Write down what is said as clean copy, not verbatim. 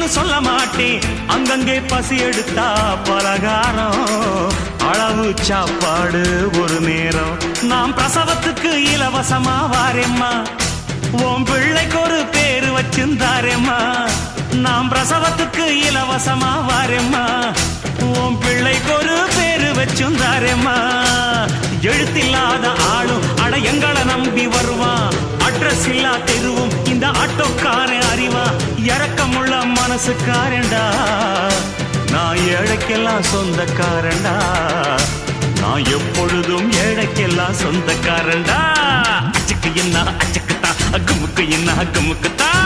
பசிக்குன்னு சொல்ல மாட்டேன். அங்கங்கே பசி எடுத்தா பலகாரம், அளவு சாப்பாடு ஒரு நேரம். நாம் பிரசவத்துக்கு இலவசமா வாரேம்மா, உன் பிள்ளைக்கு ஒரு பேரு வச்சிருந்தாரேம்மா. நாம் பிரசவத்துக்கு இலவசமா வாரேம்மா, உன் பிள்ளைக்கு ஒரு பேரு வச்சிருந்தாரேம்மா. எழுத்தில்லாத ஆளும் அட எங்களை நம்பி வருவான், அட்ரஸ் இல்லா தெருவும் இந்த ஆட்டோக்காரன் அறிவா. இறக்கமுள்ள மனசுக்காரண்டா, நான் ஏழைக்கெல்லாம் சொந்தக்காரண்டா, நான் எப்பொழுதும் ஏழைக்கெல்லாம் சொந்தக்காரண்டா. அச்சுக்கு என்ன அச்சுக்குத்தான், அக்குமுக்கு என்ன அக்குமுக்குத்தான்.